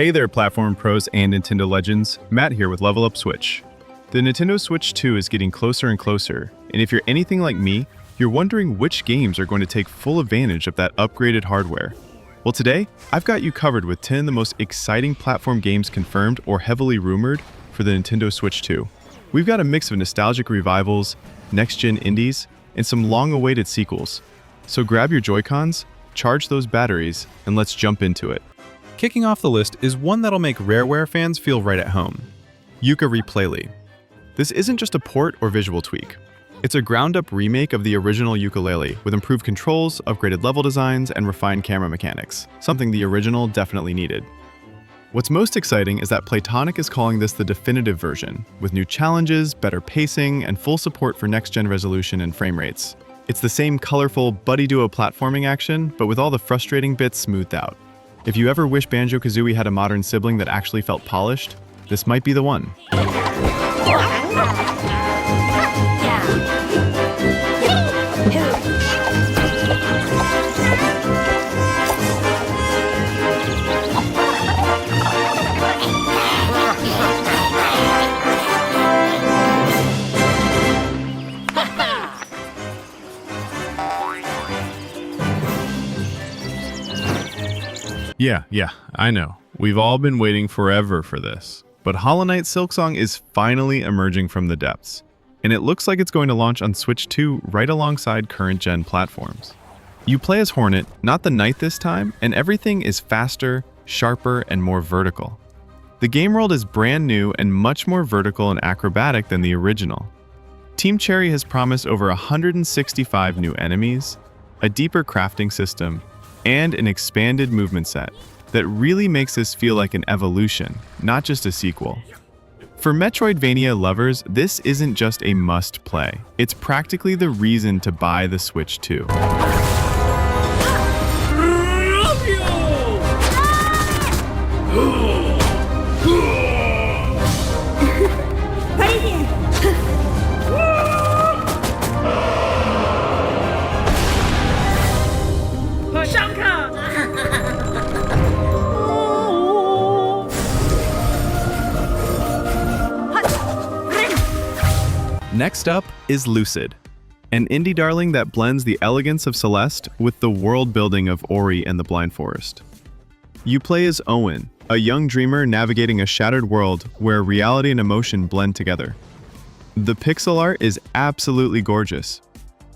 Hey there, platform pros and Nintendo legends. Matt here with Level Up Switch. The Nintendo Switch 2 is getting closer and closer, and if you're anything like me, you're wondering which games are going to take full advantage of that upgraded hardware. Well, today, I've got you covered with 10 of the most exciting platform games confirmed or heavily rumored for the Nintendo Switch 2. We've got a mix of nostalgic revivals, next-gen indies, and some long-awaited sequels. So grab your Joy-Cons, charge those batteries, and let's jump into it. Kicking off the list is one that'll make Rareware fans feel right at home. Yooka Replaylee. This isn't just a port or visual tweak. It's a ground-up remake of the original ukulele with improved controls, upgraded level designs, and refined camera mechanics, something the original definitely needed. What's most exciting is that Playtonic is calling this the definitive version, with new challenges, better pacing, and full support for next-gen resolution and frame rates. It's the same colorful buddy duo platforming action, but with all the frustrating bits smoothed out. If you ever wish Banjo-Kazooie had a modern sibling that actually felt polished, this might be the one. Yeah, I know. We've all been waiting forever for this. But Hollow Knight Silksong is finally emerging from the depths, and it looks like it's going to launch on Switch 2 right alongside current-gen platforms. You play as Hornet, not the Knight this time, and everything is faster, sharper, and more vertical. The game world is brand new and much more vertical and acrobatic than the original. Team Cherry has promised over 165 new enemies, a deeper crafting system, and an expanded movement set that really makes this feel like an evolution, not just a sequel. For Metroidvania lovers, this isn't just a must-play. It's practically the reason to buy the Switch 2. Next up is Lucid, an indie darling that blends the elegance of Celeste with the world building of Ori and the Blind Forest. You play as Owen, a young dreamer navigating a shattered world where reality and emotion blend together. The pixel art is absolutely gorgeous,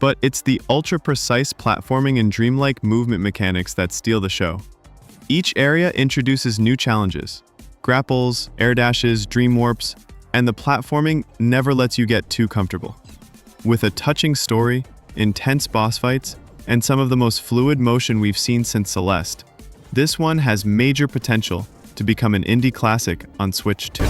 but it's the ultra-precise platforming and dreamlike movement mechanics that steal the show. Each area introduces new challenges, grapples, air dashes, dream warps, and the platforming never lets you get too comfortable. With a touching story, intense boss fights, and some of the most fluid motion we've seen since Celeste, this one has major potential to become an indie classic on Switch 2.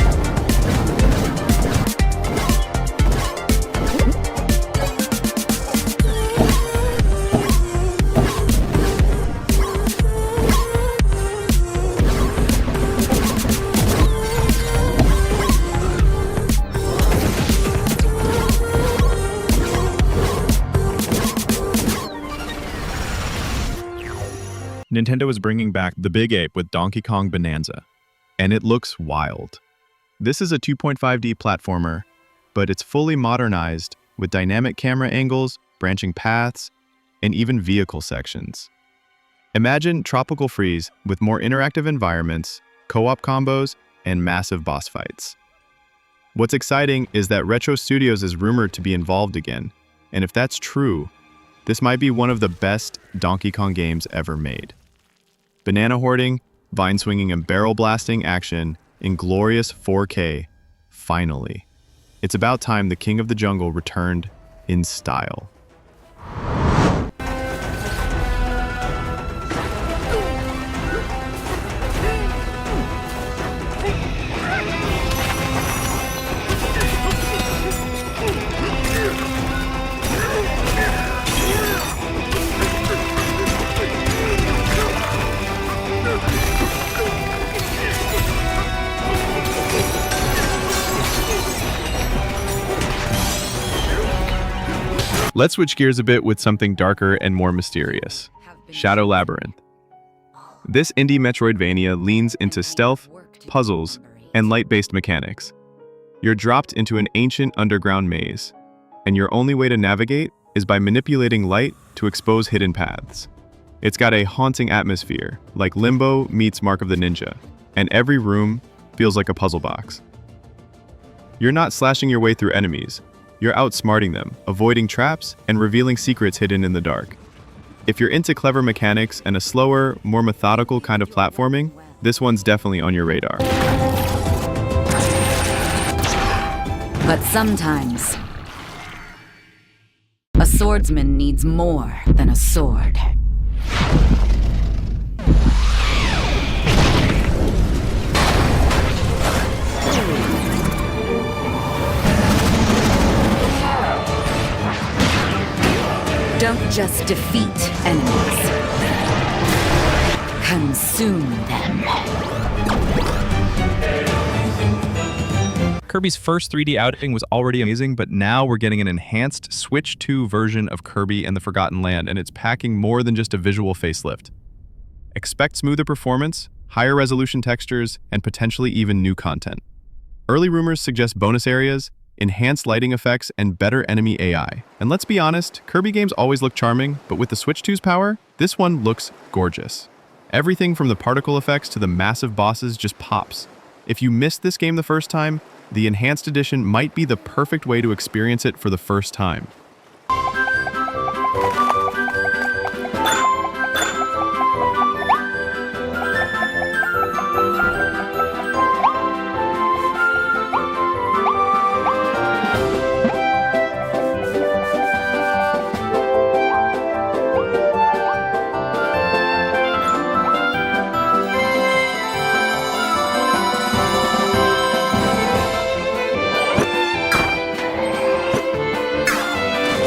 Nintendo is bringing back the Big Ape with Donkey Kong Bananza, and it looks wild. This is a 2.5D platformer, but it's fully modernized with dynamic camera angles, branching paths, and even vehicle sections. Imagine Tropical Freeze with more interactive environments, co-op combos, and massive boss fights. What's exciting is that Retro Studios is rumored to be involved again, and if that's true, this might be one of the best Donkey Kong games ever made. Banana hoarding, vine swinging, and barrel blasting action in glorious 4K, finally. It's about time the King of the Jungle returned in style. Let's switch gears a bit with something darker and more mysterious. Shadow Labyrinth. This indie Metroidvania leans into stealth, puzzles, and light-based mechanics. You're dropped into an ancient underground maze, and your only way to navigate is by manipulating light to expose hidden paths. It's got a haunting atmosphere, like Limbo meets Mark of the Ninja, and every room feels like a puzzle box. You're not slashing your way through enemies, you're outsmarting them, avoiding traps, and revealing secrets hidden in the dark. If you're into clever mechanics and a slower, more methodical kind of platforming, this one's definitely on your radar. But sometimes, a swordsman needs more than a sword. Don't just defeat enemies. Consume them. Kirby's first 3D outing was already amazing, but now we're getting an enhanced Switch 2 version of Kirby and the Forgotten Land, and it's packing more than just a visual facelift. Expect smoother performance, higher resolution textures, and potentially even new content. Early rumors suggest bonus areas, enhanced lighting effects, and better enemy AI. And let's be honest, Kirby games always look charming, but with the Switch 2's power, this one looks gorgeous. Everything from the particle effects to the massive bosses just pops. If you missed this game the first time, the Enhanced Edition might be the perfect way to experience it for the first time.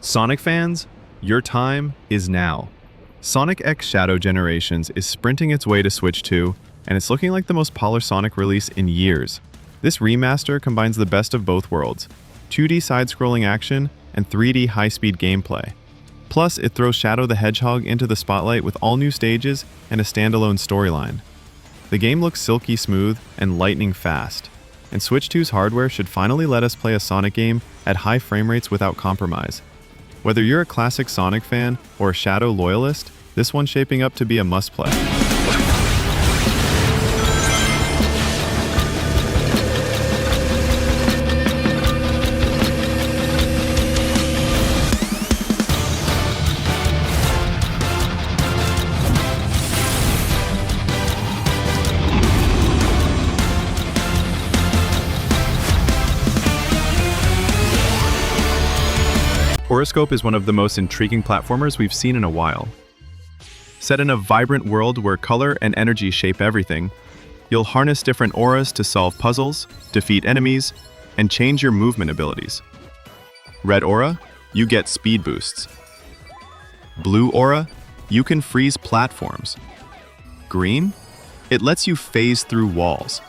Sonic fans, your time is now. Sonic X Shadow Generations is sprinting its way to Switch 2, and it's looking like the most polished Sonic release in years. This remaster combines the best of both worlds, 2D side-scrolling action and 3D high-speed gameplay. Plus, it throws Shadow the Hedgehog into the spotlight with all new stages and a standalone storyline. The game looks silky smooth and lightning fast, and Switch 2's hardware should finally let us play a Sonic game at high frame rates without compromise. Whether you're a classic Sonic fan or a Shadow loyalist, this one's shaping up to be a must-play. Aurascope is one of the most intriguing platformers we've seen in a while. Set in a vibrant world where color and energy shape everything, you'll harness different auras to solve puzzles, defeat enemies, and change your movement abilities. Red aura, you get speed boosts. Blue aura, you can freeze platforms. Green, it lets you phase through walls.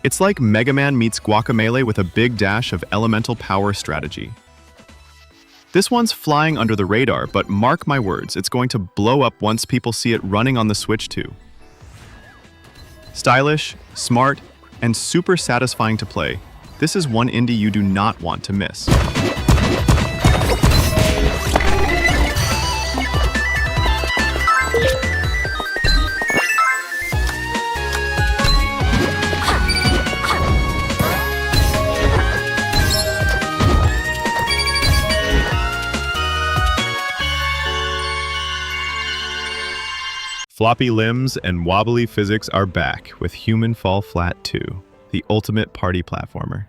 It's like Mega Man meets Guacamelee with a big dash of elemental power strategy. This one's flying under the radar, but mark my words, it's going to blow up once people see it running on the Switch 2. Stylish, smart, and super satisfying to play, this is one indie you do not want to miss. Floppy limbs and wobbly physics are back with Human Fall Flat 2, the ultimate party platformer.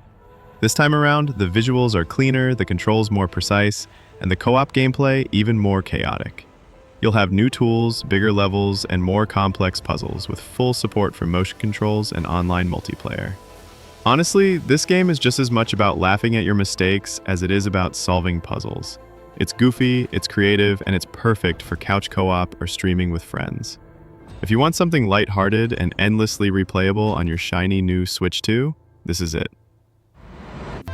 This time around, the visuals are cleaner, the controls more precise, and the co-op gameplay even more chaotic. You'll have new tools, bigger levels, and more complex puzzles with full support for motion controls and online multiplayer. Honestly, this game is just as much about laughing at your mistakes as it is about solving puzzles. It's goofy, it's creative, and it's perfect for couch co-op or streaming with friends. If you want something lighthearted and endlessly replayable on your shiny new Switch 2, this is it.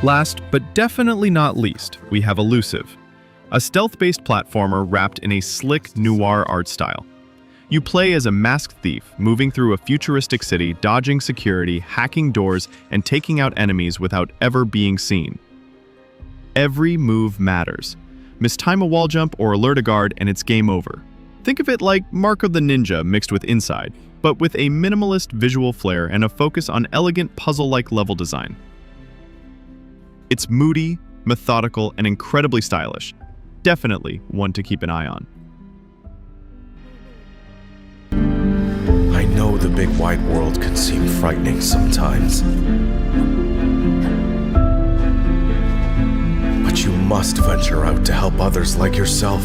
Last, but definitely not least, we have Elusive, a stealth-based platformer wrapped in a slick noir art style. You play as a masked thief, moving through a futuristic city, dodging security, hacking doors, and taking out enemies without ever being seen. Every move matters. Mistime a wall jump or alert a guard and it's game over. Think of it like Marco the Ninja mixed with Inside, but with a minimalist visual flair and a focus on elegant puzzle-like level design. It's moody, methodical, and incredibly stylish. Definitely one to keep an eye on. I know the big wide world can seem frightening sometimes. But you must venture out to help others like yourself.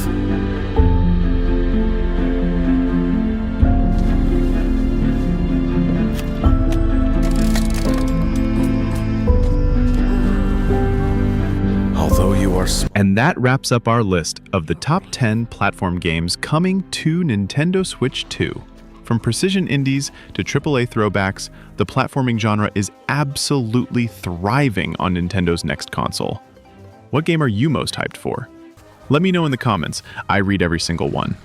Although you are And that wraps up our list of the top 10 platform games coming to Nintendo Switch 2. From precision indies to AAA throwbacks, the platforming genre is absolutely thriving on Nintendo's next console. What game are you most hyped for? Let me know in the comments. I read every single one.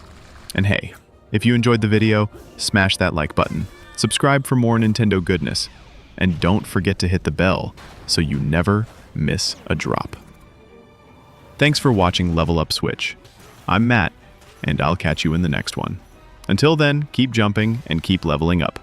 And hey, if you enjoyed the video, smash that like button. Subscribe for more Nintendo goodness. And don't forget to hit the bell so you never miss a drop. Thanks for watching Level Up Switch. I'm Matt, and I'll catch you in the next one. Until then, keep jumping and keep leveling up.